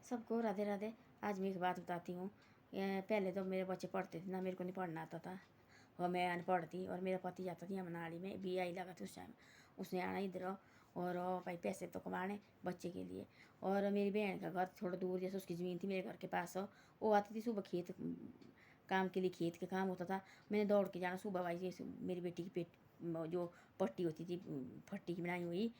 सबको राधे राधे। आज मैं एक बात बताती हूँ। पहले तो मेरे बच्चे पढ़ते थे ना, मेरे को नहीं पढ़ना आता था और मैं अनपढ़ थी। और मेरा पति जाता था मनाली में, BI लगा था उस टाइम। उसने आना इधर और भाई पैसे तो कमाने बच्चे के लिए। और मेरी बहन का घर थोड़ा दूर, जैसे उसकी ज़मीन थी मेरे घर के पास वो आती थी सुबह खेत काम के लिए, खेत के काम होता था। मैंने दौड़ के जाना सुबह भाई, जैसे मेरी बेटी की पेट जो पट्टी होती थी फट्टी की बनाई हुई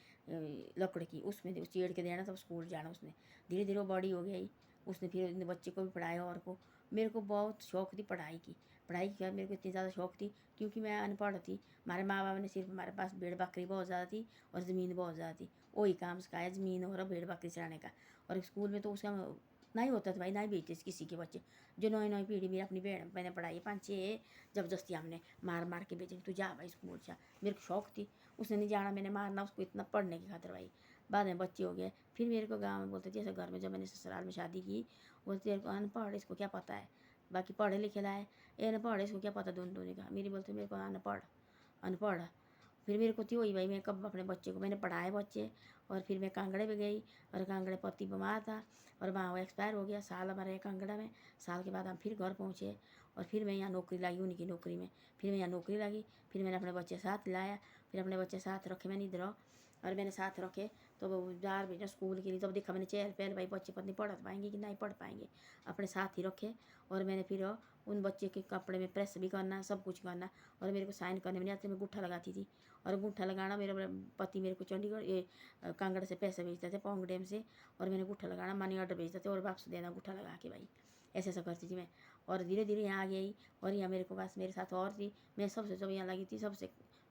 लकड़ की, उसमें चेड़ के देना, तब स्कूल जाना उसने। धीरे धीरे वो बड़ी हो गई। उसने फिर बच्चे को भी पढ़ाया और को। मेरे को बहुत शौक़ थी पढ़ाई की। पढ़ाई की मेरे को इतनी ज़्यादा शौक़ थी क्योंकि मैं अनपढ़ थी। हमारे माँ बाप ने सिर्फ, हमारे पास भेड़ बकरी बहुत ज़्यादा थी और ज़मीन बहुत ज़्यादा थी, वही काम सिखाया, ज़मीन और भेड़ बकरी चलाने का। और स्कूल में तो उसका नहीं होता था भाई, नहीं भेजते किसी के बच्चे। जो नई नई पीढ़ी मेरी अपनी बहन मैंने पढ़ाई 5-6, जबरदस्ती हमने मार मार के भेजी, तू जा भाई स्कूल जा। मेरे को शौक़ थी, उसने नहीं जाना, मैंने मारना उसको इतना पढ़ने की खातिर भाई। बाद में बच्चे हो गए, फिर मेरे को गाँव में बोलते थे, जैसे घर में जब मैंने ससुराल में शादी की, बोलते तेरे को अनपढ़, इसको क्या पता है, बाकी पढ़े लिखे लाए, ये अनपढ़ इसको क्या पता दोनों दोनों का। मेरी बोलते मेरे को अनपढ़ अनपढ़। फिर मेरे को थी वही भाई, मैं कब अपने बच्चे को मैंने पढ़ाए बच्चे। और फिर मैं कांगड़े में गई और कांगड़े पति बीमार था और वहाँ वो एक्सपायर हो गया। साल हमारा रहे कांगड़ा में। साल के बाद हम फिर घर पहुँचे और फिर मैं यहाँ नौकरी लगी, उन्हीं की नौकरी में। फिर मैं यहाँ नौकरी लगी, फिर मैंने अपने बच्चे साथ लाया, फिर अपने बच्चे साथ रखे मैंने इधर। और मैंने साथ रखे तो वो बाहर भेजा स्कूल के लिए। तब देखा मैंने चेहरे पहले भाई बच्चे पत्नी पढ़ पाएंगे कि नहीं पढ़ पाएंगे, अपने साथ ही रखे। और मैंने फिर उन बच्चे के कपड़े में प्रेस भी करना, सब कुछ करना। और मेरे को साइन करने में नहीं आते, मैं अंगूठा लगाती थी। और अंगूठा लगाना, मेरा पति मेरे को चंडीगढ़ ये कांगड़ा से पैसे भेजते थे, पौंग डैम से। और मैंने अंगूठा लगाना, मनी ऑर्डर भेजते थे और वापस देना अंगूठा लगा के भाई। ऐसे ऐसा करती थी मैं। और धीरे धीरे यहाँ आ गई और यहाँ मेरे को पास मेरे साथ और थी। मैं सबसे जब यहाँ लगी थी, सबसे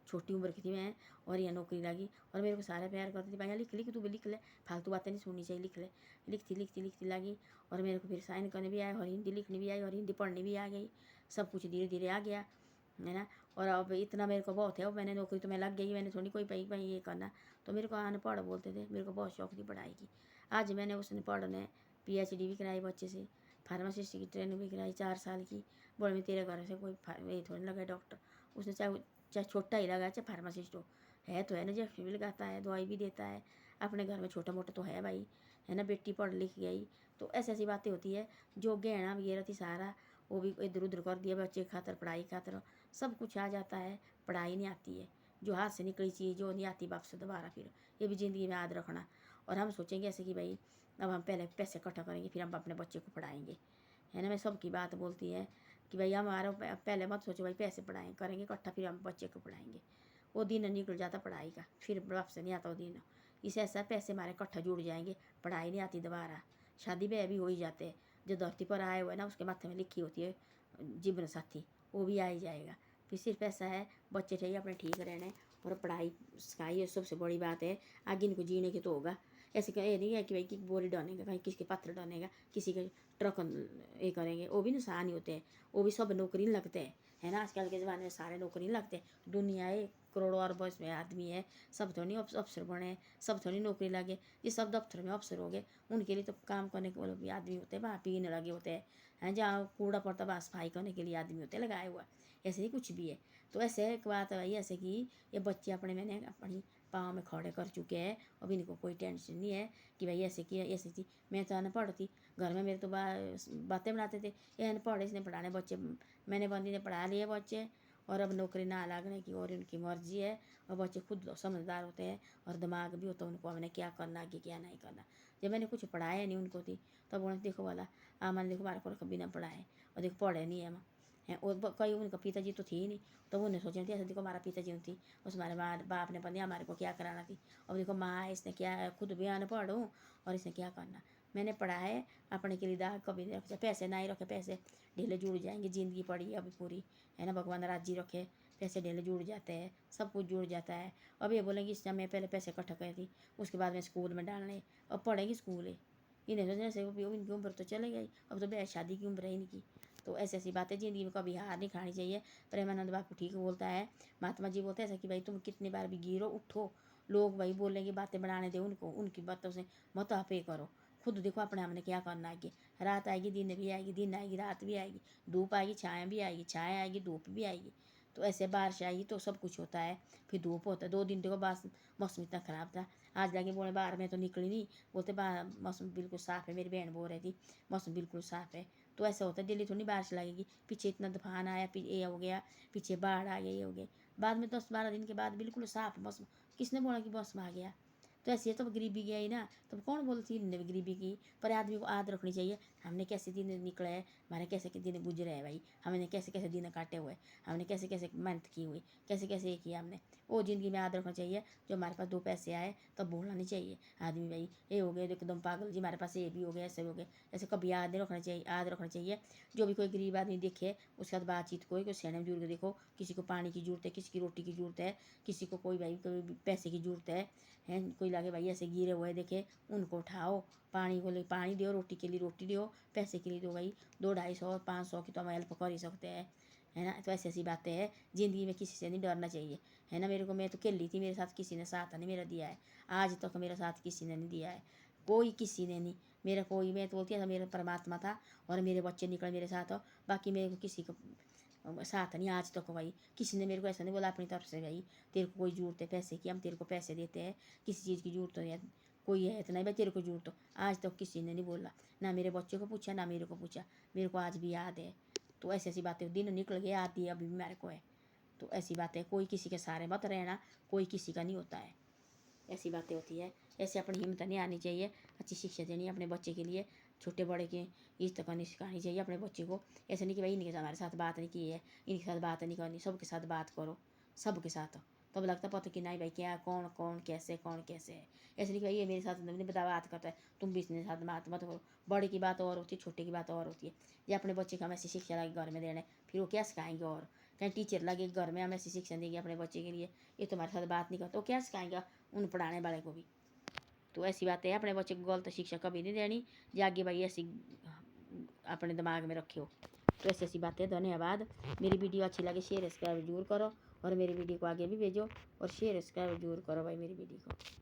छोटी उम्र की थी मैं। और यहाँ नौकरी लगी और मेरे को सारे प्यार करती थी, भैया लिख लिख, तू भी लिख ले, फालतू बातें नहीं सुननी चाहिए, लिख ले। लिखती लिखती लिखती लगी और मेरे को फिर साइन करने भी आया और हिंदी लिखनी भी आई और हिंदी पढ़नी भी आ गई। सब कुछ धीरे धीरे आ गया, है ना। और अब इतना मेरे को बहुत है, अब मैंने नौकरी तो मैं लग गई, मैंने थोड़ी कोई पई पई ये करना। तो मेरे को अनपढ़ बोलते थे, मेरे को बहुत शौक थी पढ़ाई की। आज मैंने उसने पढ़ने PhD भी कराई बच्चे से, फार्मासिस्ट की ट्रेनिंग भी कराई 4 साल की। बोले मैं तेरे घर से कोई ये थोड़ी लगा डॉक्टर। उसने चाहे चाहे छोटा ही लगा, चाहे फार्मासिस्ट है तो है ना, इंजेक्शन भी लगाता है, दवाई भी देता है। अपने घर में छोटा मोटा तो है भाई, है ना। बेटी पढ़ लिख गई तो ऐसी ऐसी बातें होती है। जो गहना वगैरह थी सारा वो भी इधर उधर कर दिया बच्चे खातर, पढ़ाई खातर। सब कुछ आ जाता है, पढ़ाई नहीं आती है। जो हाथ से निकली चीज़ जो नहीं आती वापस दोबारा, फिर ये भी ज़िंदगी में याद रखना। और हम सोचेंगे ऐसे कि भाई अब हम पहले पैसे इकट्ठा करेंगे, फिर हम अपने बच्चे को पढ़ाएंगे, है ना। मैं सबकी बात बोलती है कि भाई हमारा पहले मत सोचो भाई पैसे पढ़ाएँ करेंगे इकट्ठा, फिर हम बच्चे को पढ़ाएंगे। वो दिन निकल जाता पढ़ाई का, फिर वापस नहीं आता वो दिन। इसे ऐसा पैसे हमारे इकट्ठा जुड़ जाएंगे, पढ़ाई नहीं आती दोबारा। शादी ब्याह भी हो ही जाते हैं। जो धरती पर आए हुए ना, उसके माथे में लिखी होती है जीवन साथी, वो भी आ ही जाएगा। फिर सिर्फ ऐसा है, बच्चे चाहिए अपने ठीक रहने और पढ़ाई सिखाइए, सबसे बड़ी बात है। आगे इनको जीने के तो होगा। ऐसे ये नहीं है कि भाई कि बोरी डालेगा, कहीं किसके पत्थर डालेगा, किसी के ट्रक ये करेंगे, वो भी नुकसान ही होते हैं। वो भी सब नौकरी नहीं लगते हैं, है ना। आजकल के ज़माने में सारे नौकरी नहीं लगते। दुनिया है करोड़ों अरबों में आदमी है, सब थोड़ी अफसर बने, सब थोड़ी नौकरी लगे। ये सब दफ्तर में अफसर हो गए, उनके लिए तो काम करने के वाले भी आदमी होते हैं, वहाँ पीने लगे होते हैं जहाँ कूड़ा पड़ता वहाँ सफाई करने के लिए आदमी होते हैं लगाए हुआ। ऐसे ही कुछ भी है। तो ऐसे एक बात है भाई, ऐसे कि ये बच्चे अपने मैंने अपनी पाँव में खड़े कर चुके हैं। अब इनको कोई टेंशन नहीं है कि भाई ऐसे किया ऐसे थी। मैं तो अनपढ़ थी, घर में मेरे तो बातें बनाते थे, ये अनपढ़ इसने पढ़ाने बच्चे। मैंने बंदी ने पढ़ा लिए बच्चे और अब नौकरी ना लगने की और उनकी मर्जी है। और बच्चे खुद समझदार होते हैं और दिमाग भी होता है उनको, हमने क्या करना आगे क्या नहीं करना। जब मैंने कुछ पढ़ाया नहीं उनको थी, तब उन्हें देखो वाला मैंने देखो हमारे को कभी ना पढ़ाए और देखो पढ़े नहीं है हम हैं। और कई उनका पिताजी तो थी ही नहीं, तो उन्हें सोचना थी ऐसे देखो हमारा पिताजी थी, उस हमारे माँ बाप ने बंदिया हमारे को क्या कराना थी। अब देखो माँ है, इसने क्या खुद भी अनपढ़ हूँ और इसने क्या करना। मैंने पढ़ाए अपने के लिए, दाग कभी नहीं रखे, पैसे नहीं रखे, पैसे ढीले जुड़ जाएंगे, ज़िंदगी पड़ी अभी पूरी, है ना। भगवान राजी रखे, पैसे ढीले जुड़ जाते हैं, सब कुछ जुड़ जाता है। अब ये बोलेंगे इस समय पहले पैसे इकट्ठा करी थी, उसके बाद में स्कूल में डालने, अब पढ़ेंगी स्कूल है। इन्हें सोचने से इनकी उम्र तो चले गई, अब तो ब्याह शादी की उम्र है इनकी। तो ऐसी ऐसी बातें ज़िंदगी में कभी हार नहीं खानी चाहिए। प्रेमानंद बापू ठीक बोलता है, महात्मा जी बोलते हैं ऐसा कि भाई तुम कितनी बार भी गिरो उठो, लोग भाई बोलेंगे बातें बनाने दे उनको, उनकी बातों से मत आप ये करो। खुद देखो अपने हमने क्या करना आगे। रात आएगी दिन भी आएगी, दिन आएगी रात भी आएगी, धूप आएगी छाया भी आएगी, छाया आएगी धूप भी आएगी। तो ऐसे बारिश आई तो सब कुछ होता है, फिर धूप होता है। 2 दिन देखो बस मौसम इतना ख़राब था। आज जाके बोले बाहर में तो निकली नहीं, बोलते बाहर मौसम बिल्कुल साफ़ है। मेरी बहन बोल रही थी मौसम बिल्कुल साफ़ है। तो ऐसा होता है दिल्ली थोड़ी बारिश लगेगी। पीछे इतना तूफान आया, फिर ये हो गया, पीछे बाढ़ आ गई, ये हो गया। बाद में 10-12 दिन के बाद बिल्कुल साफ़ मौसम। किसने बोला कि मौसम आ गया? तो ऐसे ही तो गरीबी गई ना, तो कौन बोलती इनने गरीबी की। पर आदमी को आदत रखनी चाहिए। हमने कैसे दिन निकले है, हमारे कैसे के दिन गुजरे हैं भाई, हमने कैसे कैसे दिन काटे हुए, हमने कैसे कैसे मेहनत की हुई, कैसे कैसे ये किया हमने। वो ज़िंदगी में याद रखना चाहिए। जो हमारे पास 2 पैसे आए तब बोलना नहीं चाहिए आदमी भाई ये हो गए एकदम पागल जी, हमारे पास ये भी हो गया, ऐसे हो गए। ऐसे कभी याद नहीं रखना चाहिए, याद रखना चाहिए। जो भी कोई गरीब आदमी देखे उसके साथ बातचीत कोई सियाने बुजुर्ग देखो, किसी को पानी की ज़रूरत है, किसी की रोटी की ज़रूरत है, किसी को कोई भाई कोई पैसे की ज़रूरत है कोई लगे भाई ऐसे गिरे हुए देखे, उनको उठाओ, पानी को ले पानी दो, रोटी के लिए रोटी दो, पैसे के लिए दो भाई। 200-250-500 की तो हम हेल्प कर ही सकते हैं, है ना। तो ऐसी ऐसी बातें हैं। ज़िंदगी में किसी से नहीं डरना चाहिए, है ना। मेरे को मैं तो खेली थी, मेरे साथ किसी ने साथ नहीं मेरा दिया है। आज तक मेरा साथ किसी ने नहीं दिया है, कोई किसी ने नहीं। मेरा कोई, मैं तो बोलती है मेरा परमात्मा था और मेरे बच्चे निकले मेरे साथ। बाकी मेरे को किसी को साथ नहीं आज तक भाई। किसी ने मेरे को ऐसा नहीं बोला अपनी तरफ से भाई तेरे को कोई ज़रूरत है पैसे की, हम तेरे को पैसे देते हैं, किसी चीज़ की ज़रूरत नहीं है, कोई है इतना भाई तेरे को ज़रूरत हो। आज तक किसी ने नहीं बोला, ना मेरे बच्चे को पूछा ना मेरे को पूछा। मेरे को आज भी याद है। तो ऐसी ऐसी बातें दिन निकल गए, आती है अभी भी मेरे को है। तो ऐसी बातें, कोई किसी के सहारे मत रहना, कोई किसी का नहीं होता है। ऐसी बातें होती है। ऐसे अपनी हिम्मत नहीं आनी चाहिए। अच्छी शिक्षा देनी है अपने बच्चे के लिए, छोटे बड़े की इज्जत करनी सिखानी चाहिए अपने बच्चे को। ऐसे नहीं कि भाई इनके हमारे साथ बात नहीं की है, इनके साथ बात नहीं करनी, सबके साथ बात करो, सबके साथ। तब लगता पता कि नहीं भाई क्या कौन कौन कैसे है। ऐसे नहीं कि भाई ये मेरे साथ नहीं बता बात करता है, तुम भी इसके साथ बात मत करो। बड़े की बात और होती है, छोटे की बात और होती है। ये अपने बच्चे को हम ऐसी शिक्षा लगे घर में देने, फिर वो क्या सिखाएंगे। और कहीं टीचर लगे घर में हम ऐसी शिक्षा देंगे अपने बच्चे के लिए, ये तुम्हारे साथ बात नहीं करता, तो क्या सिखाएंगे उन पढ़ाने वाले को भी। तो ऐसी बातें है, अपने बच्चे को गलत शिक्षा कभी नहीं देनी। जागे भाई ऐसी अपने दिमाग में रखियो। तो ऐसी ऐसी बातें। धन्यवाद। मेरी वीडियो अच्छी लगे शेयर सब्सक्राइब जरूर करो, और मेरी वीडियो को आगे भी भेजो, और शेयर सब्सक्राइब जरूर करो भाई मेरी वीडियो को।